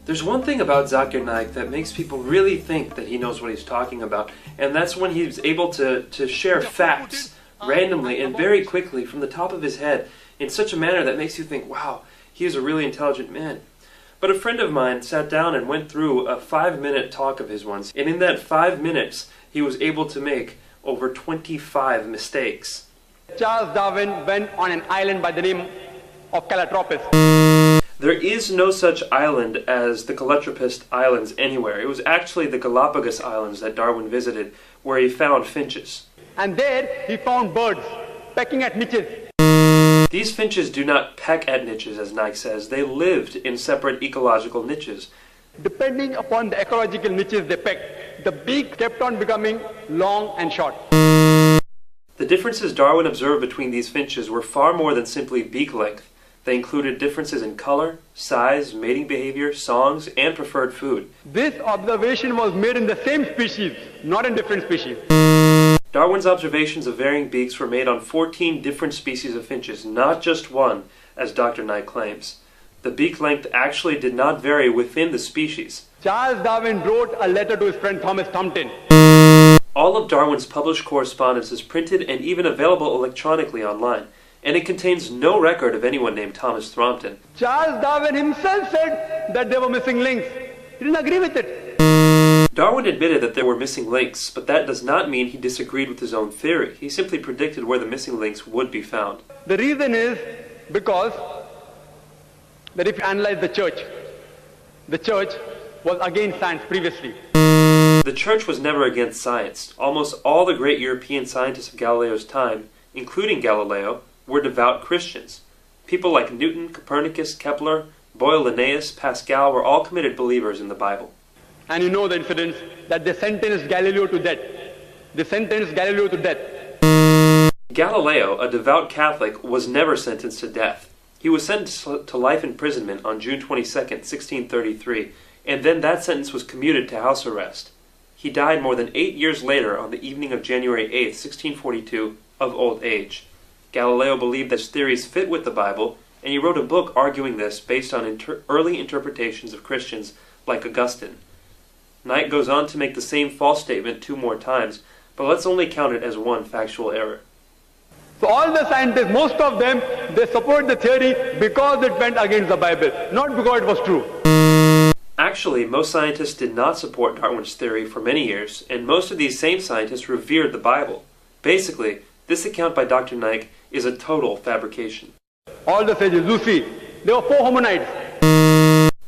There's one thing about Zakir Naik that makes people really think that he knows what he's talking about, and that's when he's able to share facts randomly and very quickly from the top of his head in such a manner that makes you think, wow, he is a really intelligent man. But a friend of mine sat down and went through a 5-minute talk of his once, and in that 5 minutes, he was able to make over 25 mistakes. Charles Darwin went on an island by the name of Calotropis. There is no such island as the Calotropis Islands anywhere. It was actually the Galapagos Islands that Darwin visited, where he found finches. And there he found birds pecking at niches. These finches do not peck at niches, as Naik says. They lived in separate ecological niches. Depending upon the ecological niches they pecked, the beak kept on becoming long and short. The differences Darwin observed between these finches were far more than simply beak length. They included differences in color, size, mating behavior, songs, and preferred food. This observation was made in the same species, not in different species. Darwin's observations of varying beaks were made on 14 different species of finches, not just one, as Dr. Naik claims. The beak length actually did not vary within the species. Charles Darwin wrote a letter to his friend Thomas Thompson. All of Darwin's published correspondence is printed and even available electronically online, and it contains no record of anyone named Thomas Thompson. Charles Darwin himself said that there were missing links. He didn't agree with it. Darwin admitted that there were missing links, but that does not mean he disagreed with his own theory. He simply predicted where the missing links would be found. The reason is because that if you analyze the church was against science previously. The church was never against science. Almost all the great European scientists of Galileo's time, including Galileo, were devout Christians. People like Newton, Copernicus, Kepler, Boyle, Linnaeus, Pascal were all committed believers in the Bible. And you know the incidents that they sentenced Galileo to death. Galileo, a devout Catholic, was never sentenced to death. He was sentenced to life imprisonment on June 22, 1633, and then that sentence was commuted to house arrest. He died more than 8 years later on the evening of January 8, 1642, of old age. Galileo believed that his theories fit with the Bible, and he wrote a book arguing this based on early interpretations of Christians like Augustine. Naik goes on to make the same false statement 2 more times, but let's only count it as one factual error. So all the scientists, most of them, they support the theory because it went against the Bible, not because it was true. Actually, most scientists did not support Darwin's theory for many years, and most of these same scientists revered the Bible. Basically, this account by Dr. Naik is a total fabrication. All the sages, you see, there were 4 hominids.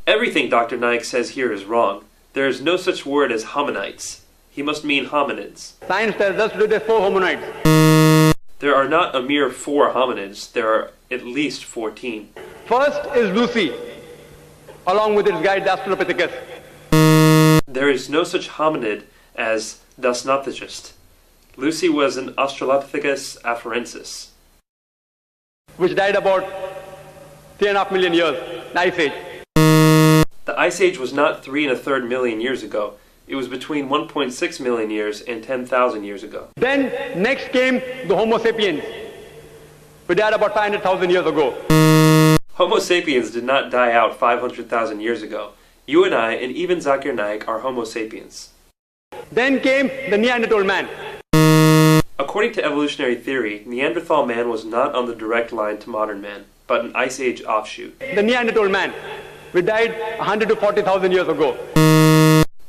Everything Dr. Naik says here is wrong. There is no such word as hominites. He must mean hominids. Science tells us there are 4 hominids. There are not a mere 4 hominids. There are at least 14. First is Lucy, along with its guide, the Australopithecus. There is no such hominid as Dasnopithecus. Lucy was an Australopithecus afarensis, which died about 3.5 million years, the Ice Age. The Ice Age was not 3 1/3 million years ago. It was between 1.6 million years and 10,000 years ago. Then next came the Homo sapiens, who died about 500,000 years ago. Homo sapiens did not die out 500,000 years ago. You and I, and even Zakir Naik, are Homo sapiens. Then came the Neanderthal man. According to evolutionary theory, Neanderthal man was not on the direct line to modern man, but an Ice Age offshoot. The Neanderthal man, who died 100 to 40,000 years ago.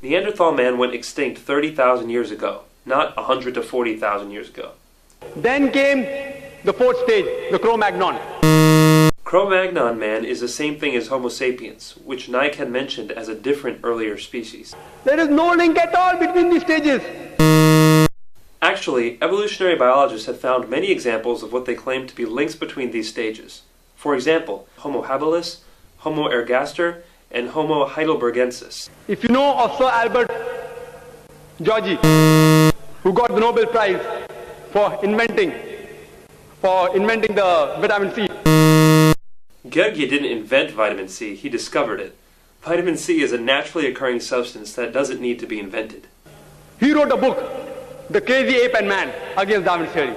Neanderthal man went extinct 30,000 years ago, not 100 to 40,000 years ago. Then came the 4th stage, the Cro-Magnon. Cro-Magnon man is the same thing as Homo sapiens, which Naik had mentioned as a different earlier species. There is no link at all between these stages. Actually, evolutionary biologists have found many examples of what they claim to be links between these stages. For example, Homo habilis, Homo ergaster, and Homo heidelbergensis. If you know of Sir Albert Georgi, who got the Nobel Prize for inventing the vitamin C. Georgi didn't invent vitamin C, he discovered it. Vitamin C is a naturally occurring substance that doesn't need to be invented. He wrote a book, The Crazy Ape and Man, against Darwin's theory.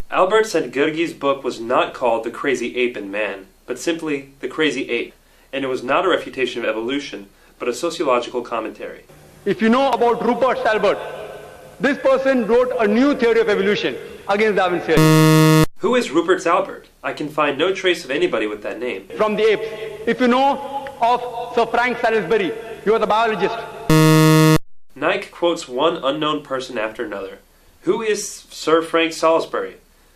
Albert said Georgi's book was not called The Crazy Ape and Man, but simply The Crazy Ape. and it was not a refutation of evolution, but a sociological commentary. If you know about Rupert Stalbert, this person wrote a new theory of evolution against Darwin's theory. Who is Rupert Stalbert? I can find no trace of anybody with that name. From the apes. If you know of Sir Frank Salisbury, he was a biologist. Naik quotes one unknown person after another. Who is Sir Frank Salisbury?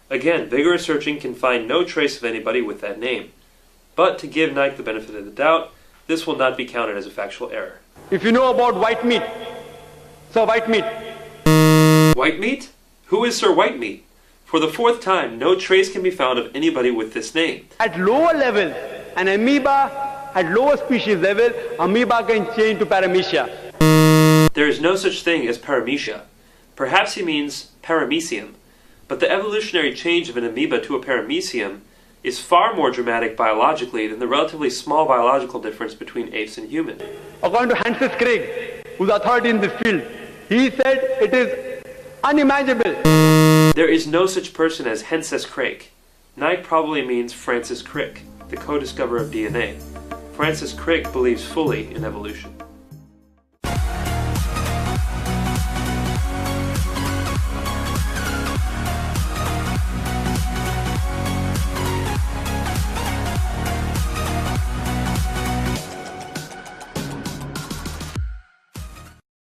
Again, vigorous searching can find no trace of anybody with that name. But to give Naik the benefit of the doubt, this will not be counted as a factual error. If you know about Whitemeat, Sir Whitemeat. Whitemeat? Who is Sir Whitemeat? For the fourth time, no trace can be found of anybody with this name. At lower levels, an amoeba, at lower species level, amoeba can change to paramecia. There is no such thing as paramecia. Perhaps he means paramecium. But the evolutionary change of an amoeba to a paramecium is far more dramatic biologically than the relatively small biological difference between apes and humans. According to Francis Crick, who's authority in this field, he said it is unimaginable. There is no such person as Francis Crick. Naik probably means Francis Crick, the co-discoverer of DNA. Francis Crick believes fully in evolution.